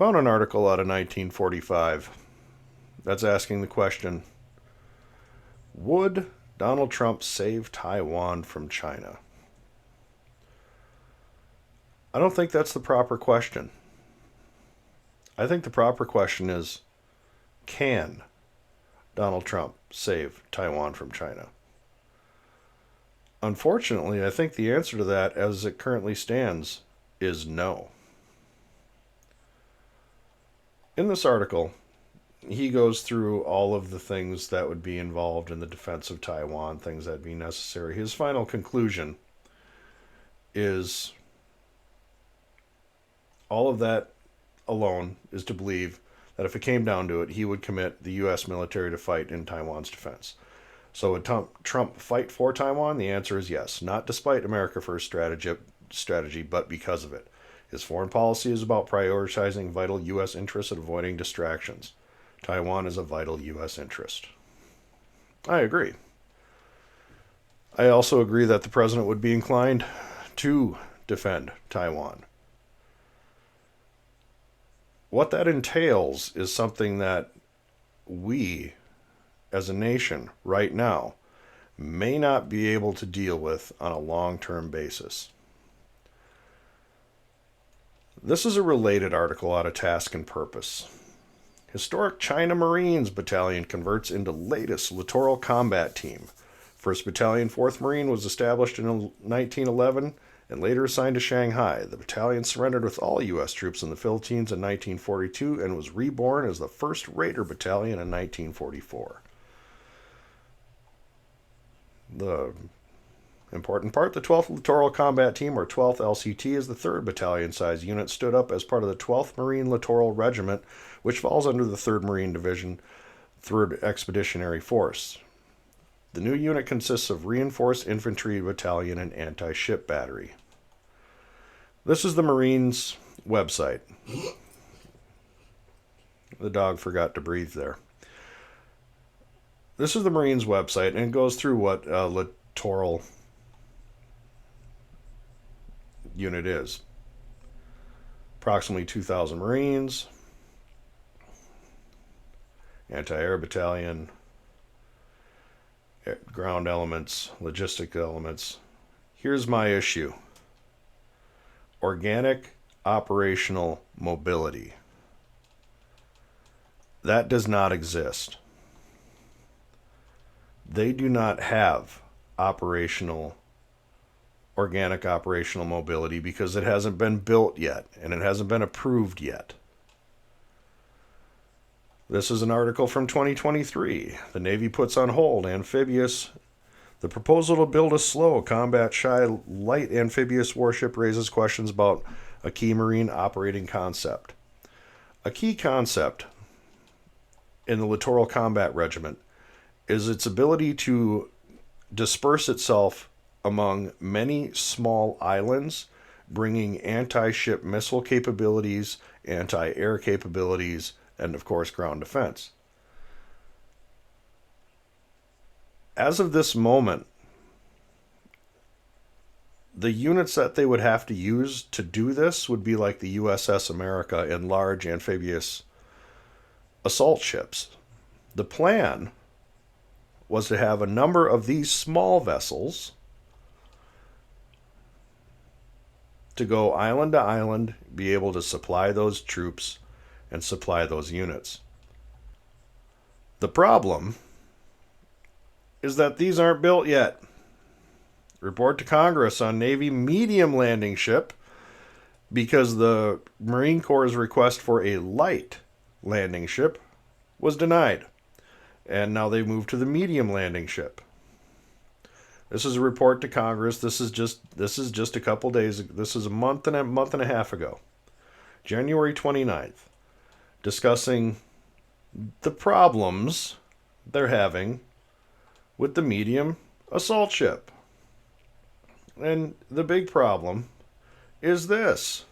Found an article out of 1945 that's asking the question, would Donald Trump save Taiwan from China? I don't think that's the proper question. I think the proper question is, can Donald Trump save Taiwan from China? Unfortunately, I think the answer to that, as it currently stands, is no. In this article, he goes through all of the things that would be involved in the defense of Taiwan, things that would be necessary. His final conclusion is all of that alone is to believe that if it came down to it, he would commit the U.S. military to fight in Taiwan's defense. So would Trump fight for Taiwan? The answer is yes. Not despite America First strategy, but because of it. His foreign policy is about prioritizing vital U.S. interests and avoiding distractions. Taiwan is a vital U.S. interest. I agree. I also agree that the president would be inclined to defend Taiwan. What that entails is something that we, as a nation, right now, may not be able to deal with on a long-term basis. This is a related article out of Task and Purpose. Historic China Marines Battalion converts into latest Littoral Combat Team. 1st Battalion, 4th Marine was established in 1911 and later assigned to Shanghai. The battalion surrendered with all U.S. troops in the Philippines in 1942 and was reborn as the 1st Raider Battalion in 1944. The important part, the 12th Littoral Combat Team, or 12th LCT, is the 3rd battalion-sized unit stood up as part of the 12th Marine Littoral Regiment, which falls under the 3rd Marine Division, 3rd Expeditionary Force. The new unit consists of reinforced infantry battalion and anti-ship battery. This is the Marines' website. The dog forgot to breathe there. This is the Marines' website, and it goes through what a littoral unit is. Approximately 2,000 Marines, anti-air battalion, ground elements, logistic elements. Here's my issue. Organic operational mobility. That does not exist. They do not have organic operational mobility because it hasn't been built yet and it hasn't been approved yet. This is an article from 2023. The Navy puts on hold amphibious. The proposal to build a slow, combat-shy, light amphibious warship raises questions about a key Marine operating concept. A key concept in the Littoral Combat Regiment is its ability to disperse itself among many small islands, bringing anti-ship missile capabilities, anti-air capabilities, and of course ground defense. As of this moment, the units that they would have to use to do this would be like the USS America and large amphibious assault ships. The plan was to have a number of these small vessels to go island to island, be able to supply those troops and supply those units. The problem is that these aren't built yet. Report to Congress on Navy medium landing ship, because the Marine Corps' request for a light landing ship was denied. And now they moved to the medium landing ship. This is a report to Congress. This is just a couple days. This is a month and a half ago. January 29th. Discussing the problems they're having with the medium assault ship. And the big problem is this.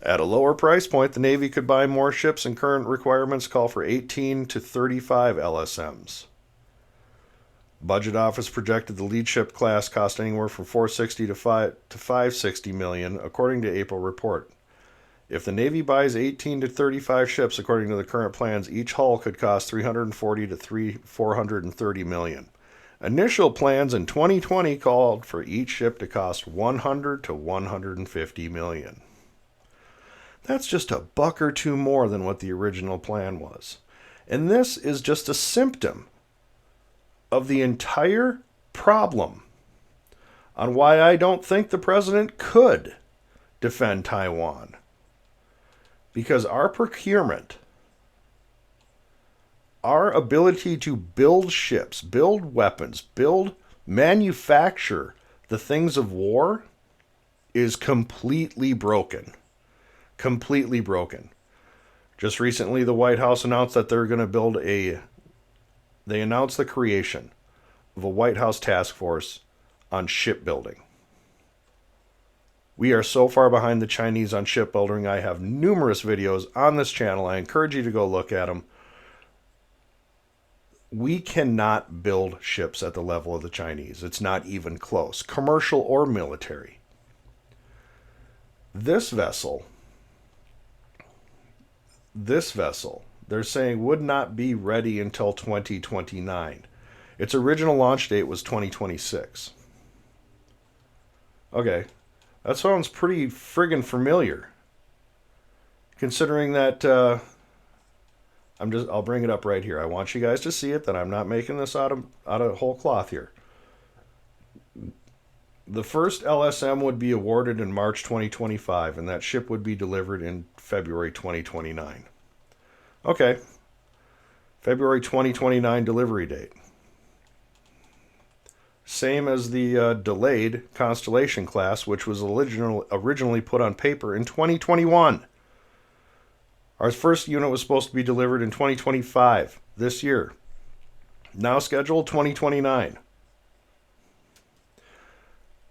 At a lower price point, the Navy could buy more ships, and current requirements call for 18 to 35 LSMs. Budget Office projected the lead ship class cost anywhere from $460 to $560 million, according to April report. If the Navy buys 18 to 35 ships according to the current plans, each hull could cost 340 to 430 million. Initial plans in 2020 called for each ship to cost 100 to 150 million. That's just a buck or two more than what the original plan was. And this is just a symptom of the entire problem on why I don't think the president could defend Taiwan. Because our procurement, our ability to build ships, build weapons, manufacture the things of war is completely broken. Completely broken. Just recently, the White House announced that they're going to they announced the creation of a White House task force on shipbuilding. We are so far behind the Chinese on shipbuilding. I have numerous videos on this channel. I encourage you to go look at them. We cannot build ships at the level of the Chinese. It's not even close, commercial or military. This vessel, they're saying would not be ready until 2029. Its original launch date was 2026. Okay, that sounds pretty friggin' familiar. Considering that, I'll bring it up right here. I want you guys to see it, that I'm not making this out of whole cloth here. The first LSM would be awarded in March 2025, and that ship would be delivered in February 2029. Okay. February 2029 delivery date. Same as the delayed Constellation class, which was originally put on paper in 2021. Our first unit was supposed to be delivered in 2025, this year. Now scheduled 2029.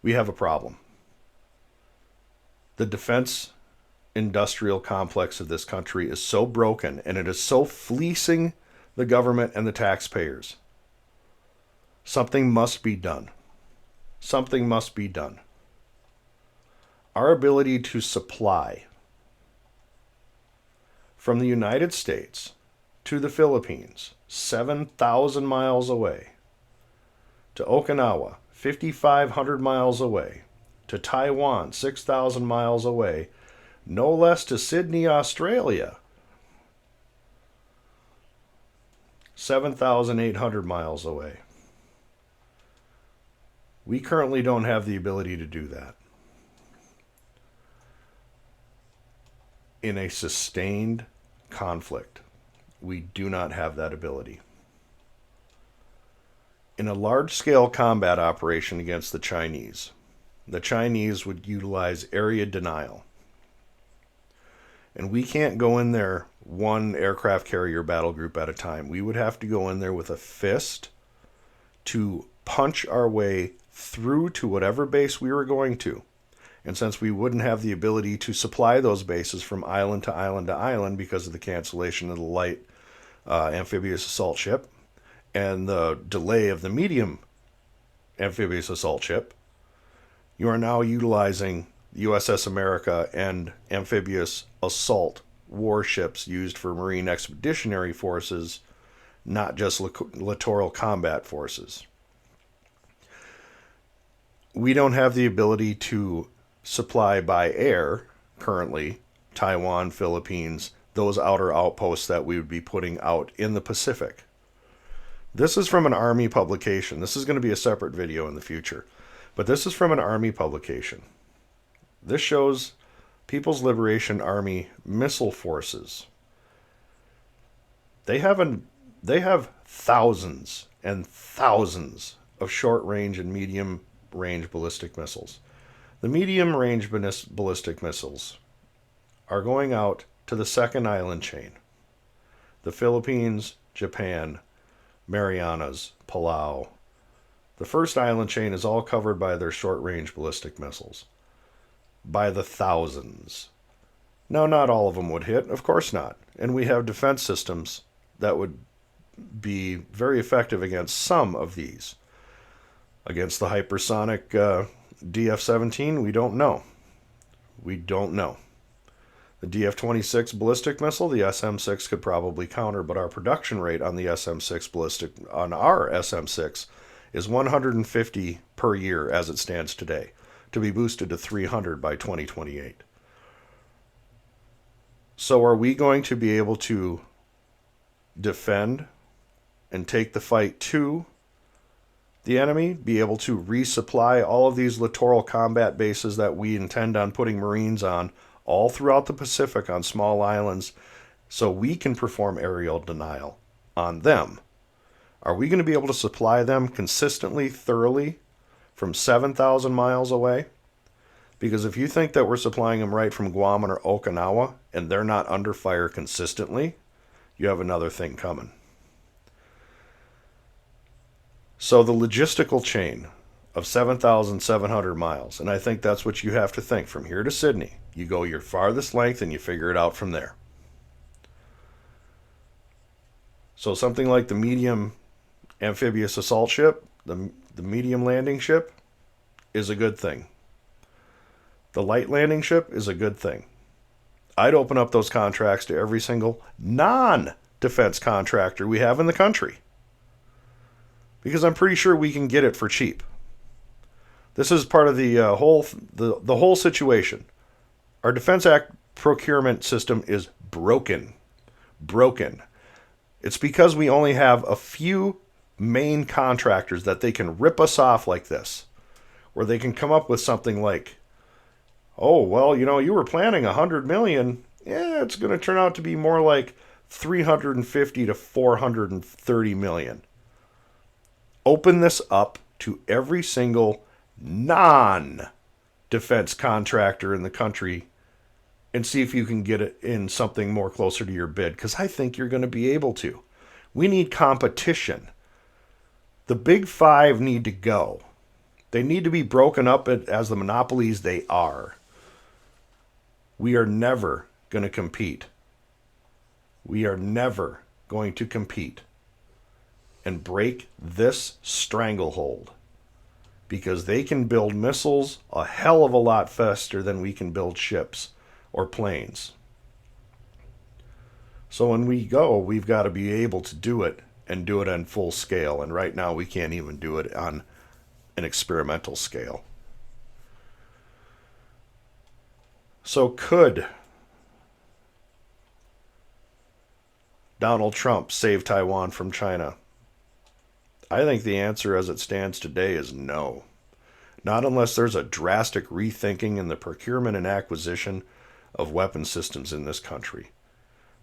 We have a problem. The defense industrial complex of this country is so broken, and it is so fleecing the government and the taxpayers. Something must be done. Something must be done. Our ability to supply from the United States to the Philippines, 7,000 miles away, to Okinawa, 5,500 miles away, to Taiwan, 6,000 miles away, no less to Sydney, Australia, 7,800 miles away. We currently don't have the ability to do that. In a sustained conflict, we do not have that ability. In a large-scale combat operation against the Chinese would utilize area denial. And we can't go in there one aircraft carrier battle group at a time. We would have to go in there with a fist to punch our way through to whatever base we were going to. And since we wouldn't have the ability to supply those bases from island to island to island because of the cancellation of the light amphibious assault ship and the delay of the medium amphibious assault ship, you are now utilizing USS America and amphibious assault warships used for Marine Expeditionary Forces, not just littoral combat forces. We don't have the ability to supply by air, currently, Taiwan, Philippines, those outer outposts that we would be putting out in the Pacific. This is from an Army publication. This is going to be a separate video in the future. But this is from an Army publication. This shows People's Liberation Army missile forces. They have thousands and thousands of short-range and medium-range ballistic missiles. The medium-range ballistic missiles are going out to the second island chain. The Philippines, Japan, Marianas, Palau. The first island chain is all covered by their short-range ballistic missiles. By the thousands. Now, not all of them would hit, of course not. And we have defense systems that would be very effective against some of these. Against the hypersonic DF-17, we don't know. We don't know. A DF-26 ballistic missile, the SM-6 could probably counter, but our production rate on the SM-6 ballistic, on our SM-6, is 150 per year as it stands today, to be boosted to 300 by 2028. So are we going to be able to defend and take the fight to the enemy, be able to resupply all of these littoral combat bases that we intend on putting Marines on all throughout the Pacific on small islands so we can perform aerial denial on them? Are we going to be able to supply them consistently, thoroughly, from 7,000 miles away? Because if you think that we're supplying them right from Guam or Okinawa and they're not under fire consistently, you have another thing coming. So the logistical chain of 7,700 miles, and I think that's what you have to think from here to Sydney. You go your farthest length and you figure it out from there. So something like the medium amphibious assault ship, the medium landing ship, is a good thing. The light landing ship is a good thing. I'd open up those contracts to every single non-defense contractor we have in the country, because I'm pretty sure we can get it for cheap. This is part of the whole situation. Our Defense Act procurement system is broken. It's because we only have a few main contractors that they can rip us off like this, where they can come up with something like, oh, well, you were planning $100 million. Yeah, it's going to turn out to be more like $350 to $430 million. Open this up to every single non-defense contractor in the country and see if you can get it in something more closer to your bid, because I think you're going to be able to. We need competition. The big five need to go. They need to be broken up as the monopolies they are. We are never going to compete. We are never going to compete and break this stranglehold, because they can build missiles a hell of a lot faster than we can build ships or planes. So when we go, we've got to be able to do it and do it on full scale. And right now we can't even do it on an experimental scale. So could Donald Trump save Taiwan from China? I think the answer as it stands today is no. Not unless there's a drastic rethinking in the procurement and acquisition of weapon systems in this country.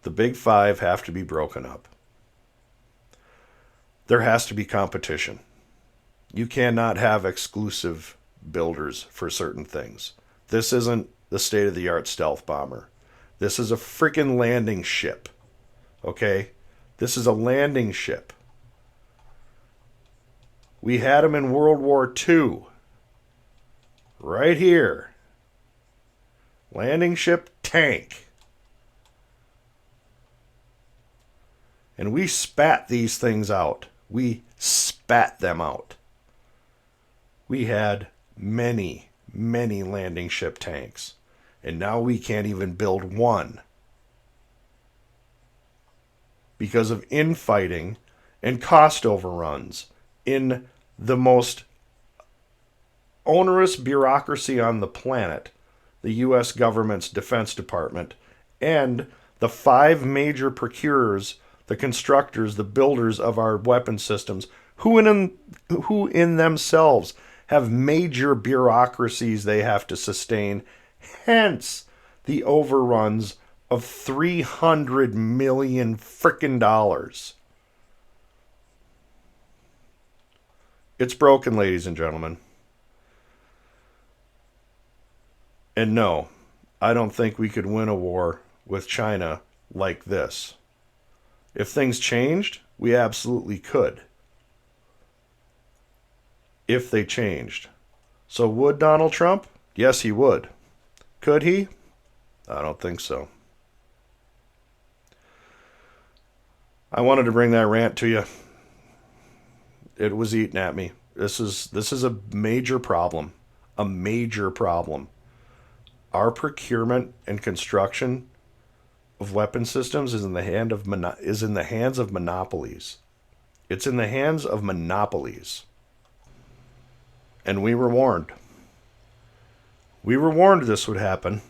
The big five have to be broken up. There has to be competition. You cannot have exclusive builders for certain things. This isn't the state-of-the-art stealth bomber. This is a freaking landing ship. Okay? This is a landing ship. We had them in World War II. Right here. Landing ship tank. And we spat these things out. We spat them out. We had many, many landing ship tanks. And now we can't even build one, because of infighting and cost overruns in the most onerous bureaucracy on the planet, the U.S. government's Defense Department, and the five major procurers, the constructors, the builders of our weapon systems, who in themselves have major bureaucracies they have to sustain, hence the overruns of $300 million frickin' dollars. It's broken, ladies and gentlemen. And no, I don't think we could win a war with China like this. If things changed, we absolutely could. If they changed. So would Donald Trump? Yes, he would. Could he? I don't think so. I wanted to bring that rant to you. It was eating at me. This is a major problem. A major problem. Our procurement and construction of weapon systems is in the hands of monopolies. It's in the hands of monopolies. And we were warned. We were warned this would happen.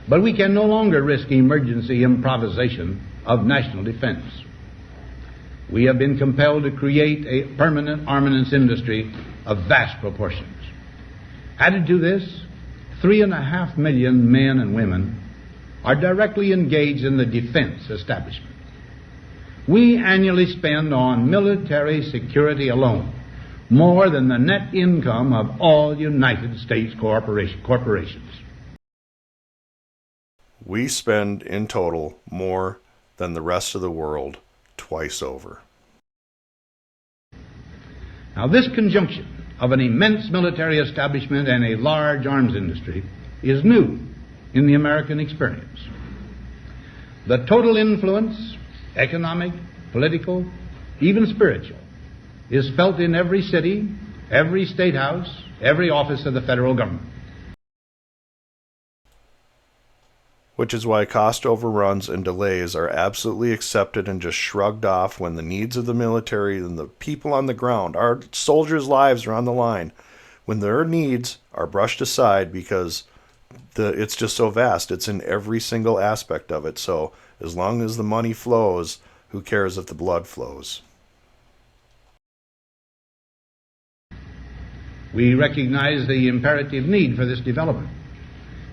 But we can no longer risk emergency improvisation of national defense. We have been compelled to create a permanent armaments industry of vast proportions. Added to this, 3.5 million men and women are directly engaged in the defense establishment. We annually spend on military security alone more than the net income of all United States corporations. We spend in total more than the rest of the world twice over. Now, this conjunction of an immense military establishment and a large arms industry is new in the American experience. The total influence, economic, political, even spiritual, is felt in every city, every state house, every office of the federal government. Which is why cost overruns and delays are absolutely accepted and just shrugged off when the needs of the military and the people on the ground, our soldiers' lives are on the line, when their needs are brushed aside because it's just so vast. It's in every single aspect of it. So as long as the money flows, who cares if the blood flows? We recognize the imperative need for this development.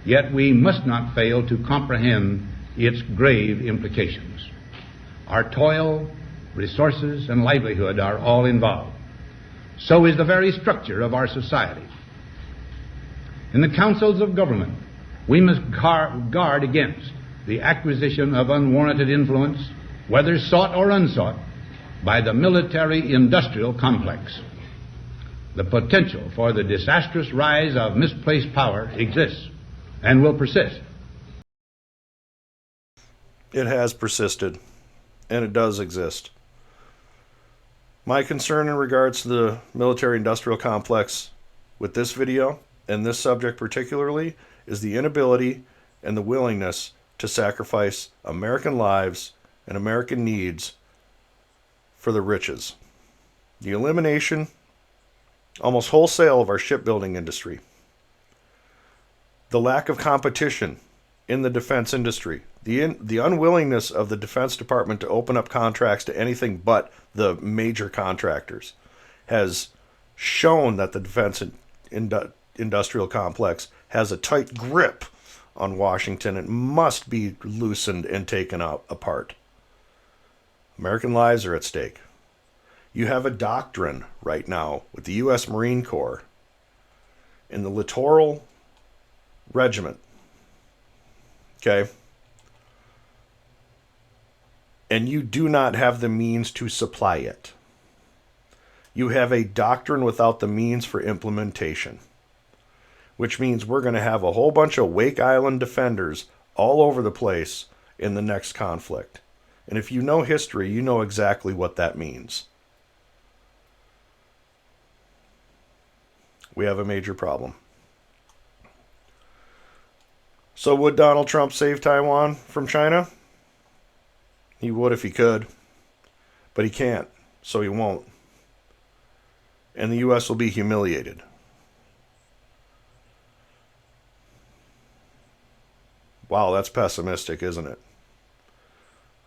Yet we must not fail to comprehend its grave implications. Our toil, resources, and livelihood are all involved. So is the very structure of our society. In the councils of government, we must guard against the acquisition of unwarranted influence, whether sought or unsought, by the military-industrial complex. The potential for the disastrous rise of misplaced power exists and will persist. It has persisted, and it does exist. My concern in regards to the military-industrial complex with this video, and this subject particularly, is the inability and the willingness to sacrifice American lives and American needs for the riches. The elimination, almost wholesale, of our shipbuilding industry. The lack of competition in the defense industry, the unwillingness of the Defense Department to open up contracts to anything but the major contractors has shown that the defense industrial complex has a tight grip on Washington and must be loosened and taken apart. American lives are at stake. You have a doctrine right now with the U.S. Marine Corps in the Littoral Regiment, okay, and you do not have the means to supply it. You have a doctrine without the means for implementation, which means we're going to have a whole bunch of Wake Island defenders all over the place in the next conflict. And if you know history, you know exactly what that means. We have a major problem. So would Donald Trump save Taiwan from China? He would if he could, but he can't, so he won't. And the U.S. will be humiliated. Wow, that's pessimistic, isn't it?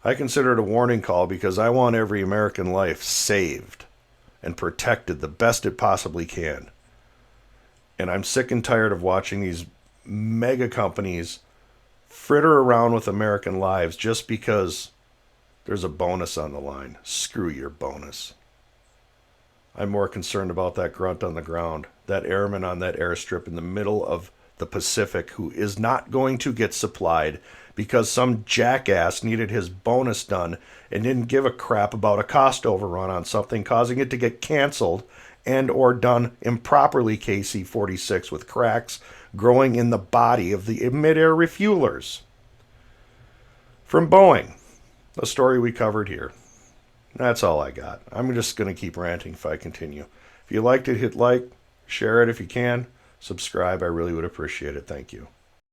I consider it a warning call because I want every American life saved and protected the best it possibly can. And I'm sick and tired of watching these mega companies fritter around with American lives just because there's a bonus on the line. Screw your bonus. I'm more concerned about that grunt on the ground, that airman on that airstrip in the middle of the Pacific who is not going to get supplied because some jackass needed his bonus done and didn't give a crap about a cost overrun on something, causing it to get canceled and or done improperly, KC-46, with cracks growing in the body of the mid-air refuelers. From Boeing, a story we covered here. That's all I got. I'm just going to keep ranting if I continue. If you liked it, hit like, share it if you can, subscribe. I really would appreciate it. Thank you.